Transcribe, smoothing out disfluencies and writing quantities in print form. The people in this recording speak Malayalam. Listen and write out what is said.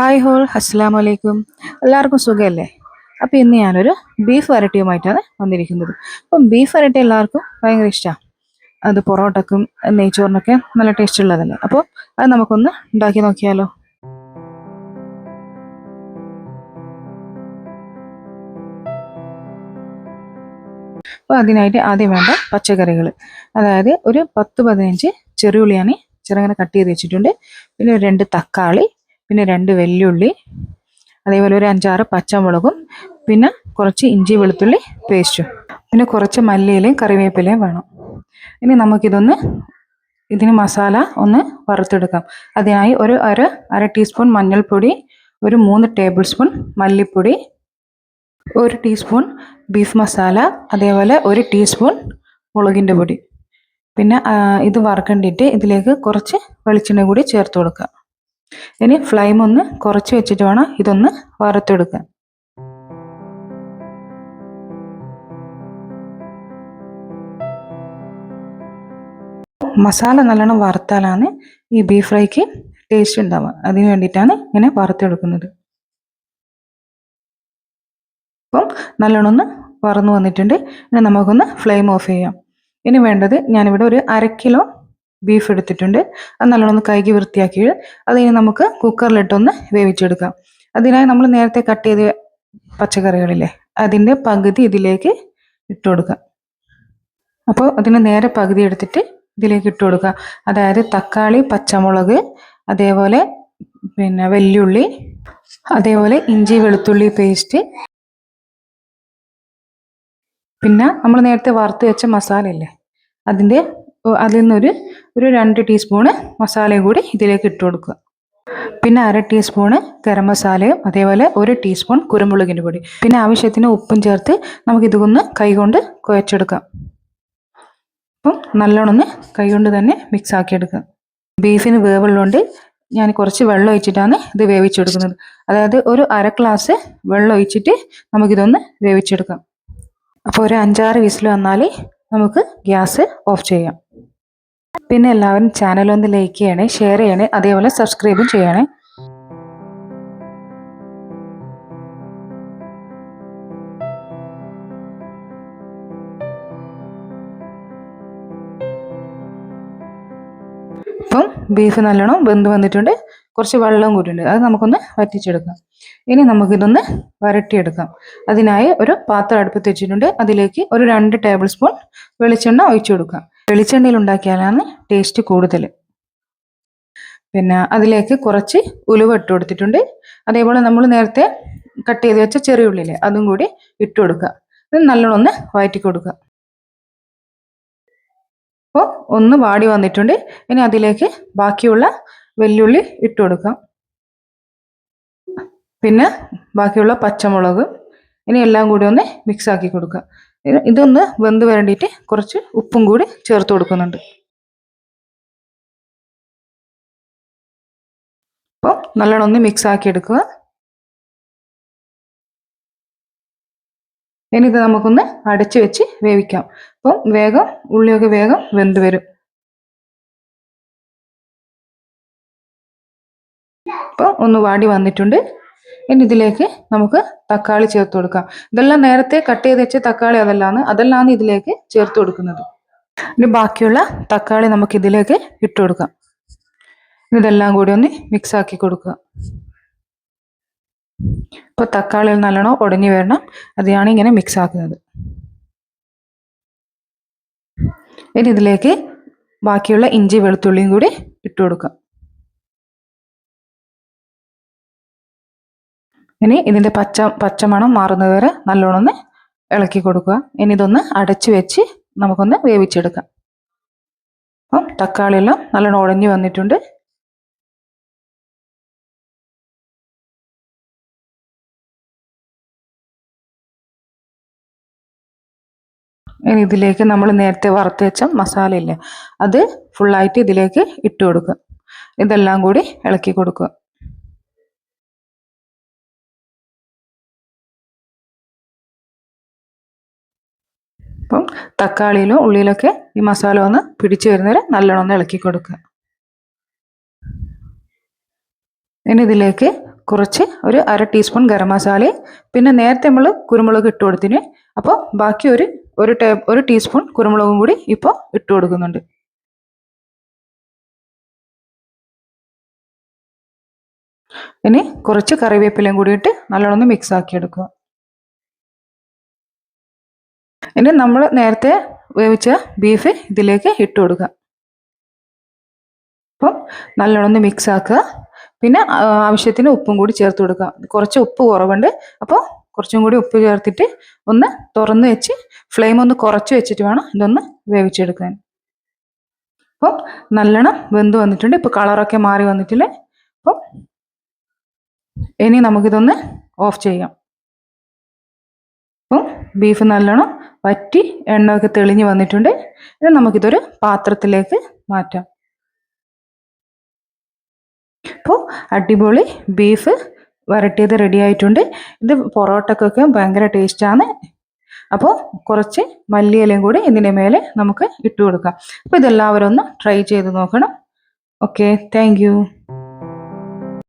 ഹായ് ഹോൾ അസ്സലാമു അലൈക്കും. എല്ലാവർക്കും സുഖമല്ലേ? അപ്പോൾ ഇന്ന് ഞാനൊരു ബീഫ് വരട്ടിയുമായിട്ടാണ് വന്നിരിക്കുന്നത്. അപ്പം ബീഫ് വരട്ടി എല്ലാവർക്കും ഭയങ്കര ഇഷ്ടമാണ്. അത് പൊറോട്ടക്കും നെയ്ച്ചോറിനൊക്കെ നല്ല ടേസ്റ്റ് ഉള്ളതല്ലേ. അപ്പോൾ അത് നമുക്കൊന്ന് ഉണ്ടാക്കി നോക്കിയാലോ. അപ്പോൾ അതിനായിട്ട് ആദ്യം വേണ്ട പച്ചക്കറികൾ, അതായത് ഒരു 10-15 ചെറിയുള്ളിയാണ് ചെറുങ്ങനെ കട്ട് ചെയ്ത് വെച്ചിട്ടുണ്ട്. പിന്നെ ഒരു 2 തക്കാളി, പിന്നെ 2 വെല്ലുള്ളി, അതേപോലെ ഒരു 5-6 പച്ചമുളകും, പിന്നെ കുറച്ച് ഇഞ്ചി വെളുത്തുള്ളി പേസ്റ്റും, പിന്നെ കുറച്ച് മല്ലിയിലയും കറിവേപ്പിലയും വേണം. ഇനി ഇതിന് മസാല ഒന്ന് വറുത്തെടുക്കാം. അതിനായി ഒരു അര ടീസ്പൂൺ മഞ്ഞൾപ്പൊടി, ഒരു 3 ടേബിൾ സ്പൂൺ മല്ലിപ്പൊടി, 1 ടീസ്പൂൺ ബീഫ് മസാല, അതേപോലെ 1 ടീസ്പൂൺ മുളകിൻ്റെ പൊടി. പിന്നെ ഇത് വറുക്കേണ്ടിയിട്ട് ഇതിലേക്ക് കുറച്ച് വെളിച്ചെണ്ണ കൂടി ചേർത്ത് കൊടുക്കുക. ഇനി ഫ്ലെയിം ഒന്ന് കുറച്ച് വെച്ചിട്ട് വേണം ഇതൊന്ന് വറുത്തെടുക്കാൻ. മസാല നല്ലോണം വറുത്താലാണ് ഈ ബീഫ് ഫ്രൈക്ക് ടേസ്റ്റ് ഉണ്ടാവുക. അതിന് വേണ്ടിയിട്ടാണ് ഇങ്ങനെ വറുത്തെടുക്കുന്നത്. അപ്പം നല്ലോണം ഒന്ന് വറന്നു വന്നിട്ടുണ്ട്. ഇനി നമുക്കൊന്ന് ഫ്ലെയിം ഓഫ് ചെയ്യാം. ഇനി വേണ്ടത്, ഞാനിവിടെ ഒരു 1/2 കിലോ ബീഫ് എടുത്തിട്ടുണ്ട്. അത് നല്ലോണം ഒന്ന് കഴുകി വൃത്തിയാക്കി അതിന് നമുക്ക് കുക്കറിലിട്ടൊന്ന് വേവിച്ചെടുക്കാം. അതിനായി നമ്മൾ നേരത്തെ കട്ട് ചെയ്ത പച്ചക്കറികളില്ലേ, അതിൻ്റെ പകുതി ഇതിലേക്ക് ഇട്ട് കൊടുക്കാം. അപ്പോൾ അതിന് നേരെ പകുതി എടുത്തിട്ട് ഇതിലേക്ക് ഇട്ട് കൊടുക്കുക. അതായത് തക്കാളി, പച്ചമുളക്, അതേപോലെ പിന്നെ വെല്ലുള്ളി, അതേപോലെ ഇഞ്ചി വെളുത്തുള്ളി പേസ്റ്റ്, പിന്നെ നമ്മൾ നേരത്തെ വറുത്ത് വെച്ച മസാല ഇല്ലേ, അതിൽ നിന്നൊരു 2 ടീസ്പൂണ് മസാലയും കൂടി ഇതിലേക്ക് ഇട്ട് കൊടുക്കുക. പിന്നെ 1/2 ടീസ്പൂണ് ഗരം മസാലയും, അതേപോലെ 1 ടീസ്പൂൺ കുരുമുളകിൻ്റെ പൊടി, പിന്നെ ആവശ്യത്തിന് ഉപ്പും ചേർത്ത് നമുക്കിതൊന്ന് കൈകൊണ്ട് കുഴച്ചെടുക്കാം. അപ്പം നല്ലോണം ഒന്ന് കൈകൊണ്ട് തന്നെ മിക്സ് ആക്കിയെടുക്കാം. ബീഫിന് വേവുള്ളതുകൊണ്ട് ഞാൻ കുറച്ച് വെള്ളം ഒഴിച്ചിട്ടാണ് ഇത് വേവിച്ചെടുക്കുന്നത്. അതായത് ഒരു 1/2 ഗ്ലാസ് വെള്ളം ഒഴിച്ചിട്ട് നമുക്കിതൊന്ന് വേവിച്ചെടുക്കാം. അപ്പോൾ ഒരു 5-6 വിസിൽ വന്നാൽ നമുക്ക് ഗ്യാസ് ഓഫ് ചെയ്യാം. പിന്നെ എല്ലാവരും ചാനലൊന്ന് ലൈക്ക് ചെയ്യണേ, ഷെയർ ചെയ്യണേ, അതേപോലെ സബ്സ്ക്രൈബും ചെയ്യണേ. ഇപ്പം ബീഫ് നല്ലോണം വെന്ത് വന്നിട്ടുണ്ട്. കുറച്ച് വെള്ളം കൂടിയുണ്ട്, അത് നമുക്കൊന്ന് വറ്റിച്ചെടുക്കാം. ഇനി നമുക്കിതൊന്ന് വരട്ടിയെടുക്കാം. അതിനായി ഒരു പാത്രം അടുപ്പത്ത് വെച്ചിട്ടുണ്ട്. അതിലേക്ക് ഒരു 2 ടേബിൾ സ്പൂൺ വെളിച്ചെണ്ണ ഒഴിച്ചു കൊടുക്കാം. വെളിച്ചെണ്ണയിൽ ഉണ്ടാക്കിയാലാണ് ടേസ്റ്റ് കൂടുതൽ. പിന്നെ അതിലേക്ക് കുറച്ച് ഉലുവ ഇട്ട് കൊടുത്തിട്ടുണ്ട്. അതേപോലെ നമ്മൾ നേരത്തെ കട്ട് ചെയ്ത് വെച്ച ചെറിയ ഉള്ളില്ലേ, അതും കൂടി ഇട്ട് കൊടുക്കുക. ഇത് നല്ലോണം ഒന്ന് വഴറ്റി കൊടുക്കുക. അപ്പോൾ ഒന്ന് വാടി വന്നിട്ടുണ്ട്. ഇനി അതിലേക്ക് ബാക്കിയുള്ള വെല്ലുള്ളി ഇട്ട് കൊടുക്കാം. പിന്നെ ബാക്കിയുള്ള പച്ചമുളക്, ഇനി എല്ലാം കൂടി ഒന്ന് മിക്സ് ആക്കി കൊടുക്കുക. ഇതൊന്ന് വെന്ത് വരണ്ടിയിട്ട് കുറച്ച് ഉപ്പും കൂടി ചേർത്ത് കൊടുക്കുന്നുണ്ട്. അപ്പോൾ നല്ലോണം ഒന്ന് മിക്സ് ആക്കി എടുക്കുക. ഇനി ഇത് നമുക്കൊന്ന് അടച്ചു വെച്ച് വേവിക്കാം. അപ്പം ഉള്ളിയൊക്കെ വേഗം വെന്ത് വരും. അപ്പോൾ ഒന്ന് വാടി വന്നിട്ടുണ്ട്. ഇനി ഇതിലേക്ക് നമുക്ക് തക്കാളി ചേർത്ത് കൊടുക്കാം. ഇതെല്ലാം നേരത്തെ കട്ട് ചെയ്ത് വെച്ച തക്കാളി അതെല്ലാം ഇതിലേക്ക് ചേർത്ത് കൊടുക്കുന്നത്. ഇനി ബാക്കിയുള്ള തക്കാളി നമുക്ക് ഇതിലേക്ക് ഇട്ട് കൊടുക്കാം. ഇതെല്ലാം കൂടി ഒന്ന് മിക്സ് ആക്കി കൊടുക്കുക. ഇപ്പോൾ തക്കാളി നല്ലോണം ഉടഞ്ഞു വരണം, അതിനാണ് ഇങ്ങനെ മിക്സ് ആക്കുന്നത്. ഇനി ഇതിലേക്ക് ബാക്കിയുള്ള ഇഞ്ചി വെളുത്തുള്ളിയും കൂടി ഇട്ട് കൊടുക്കാം. ഇനി ഇതിൻ്റെ പച്ചമണം മാറുന്നത് വരെ നല്ലോണം ഒന്ന് ഇളക്കി കൊടുക്കുക. ഇനി ഇതൊന്ന് അടച്ചു വെച്ച് നമുക്കൊന്ന് വേവിച്ചെടുക്കാം. അപ്പം തക്കാളിയെല്ലാം നല്ലോണം ഉടഞ്ഞു വന്നിട്ടുണ്ട്. ഇനി ഇതിലേക്ക് നമ്മൾ നേരത്തെ വറുത്ത് വെച്ച മസാല ഇല്ലേ, അത് ഫുള്ളായിട്ട് ഇതിലേക്ക് ഇട്ട് കൊടുക്കുക. ഇതെല്ലാം കൂടി ഇളക്കി കൊടുക്കുക. അപ്പം തക്കാളിയിലും ഉള്ളിയിലൊക്കെ ഈ മസാല ഒന്ന് പിടിച്ചു വരുന്നവരെ നല്ലോണം ഒന്ന് ഇളക്കി കൊടുക്കുക. ഇനി ഇതിലേക്ക് കുറച്ച് ഒരു അര ടീസ്പൂൺ ഗരം മസാലയും പിന്നെ നേരത്തെ നമ്മൾ കുരുമുളക് ഇട്ട് കൊടുത്തിന്. അപ്പോൾ ബാക്കി ഒരു ടീസ്പൂൺ കുരുമുളകും കൂടി ഇപ്പോൾ ഇട്ട് കൊടുക്കുന്നുണ്ട്. ഇനി കുറച്ച് കറിവേപ്പിലയും കൂടി ഇട്ട് നല്ലോണം മിക്സ് ആക്കി എടുക്കുക. ഇനി നമ്മൾ നേരത്തെ വേവിച്ച ബീഫ് ഇതിലേക്ക് ഇട്ട് കൊടുക്കുക. അപ്പം നല്ലോണം മിക്സ് ആക്കുക. പിന്നെ ആവശ്യത്തിന് ഉപ്പും കൂടി ചേർത്ത് കൊടുക്കുക. കുറച്ച് ഉപ്പ് കുറവുണ്ട്, അപ്പോൾ കുറച്ചും കൂടി ഉപ്പ് ചേർത്തിട്ട് ഒന്ന് തുറന്ന് വെച്ച് ഫ്ലെയിം ഒന്ന് കുറച്ച് വെച്ചിട്ട് വേണം ഇതൊന്ന് വേവിച്ചെടുക്കാൻ. അപ്പം നല്ലോണം വെന്ത് വന്നിട്ടുണ്ട്. ഇപ്പോൾ കളറൊക്കെ മാറി വന്നിട്ടില്ലേ. അപ്പം ഇനി നമുക്കിതൊന്ന് ഓഫ് ചെയ്യാം. അപ്പം ബീഫ് നല്ലോണം വറ്റി എണ്ണയൊക്കെ തെളിഞ്ഞ് വന്നിട്ടുണ്ട്. ഇനി നമുക്കിതൊരു പാത്രത്തിലേക്ക് മാറ്റാം. അപ്പോൾ അടിപൊളി ബീഫ് വരട്ടിയത് റെഡി ആയിട്ടുണ്ട്. ഇത് പൊറോട്ടക്കൊക്കെ ഭയങ്കര ടേസ്റ്റാണ്. അപ്പോൾ കുറച്ച് മല്ലിയിലയും കൂടി ഇതിൻ്റെ മേലെ നമുക്ക് ഇട്ട് കൊടുക്കാം. അപ്പോൾ ഇതെല്ലാവരും ഒന്ന് ട്രൈ ചെയ്ത് നോക്കണം. Okay, thank you.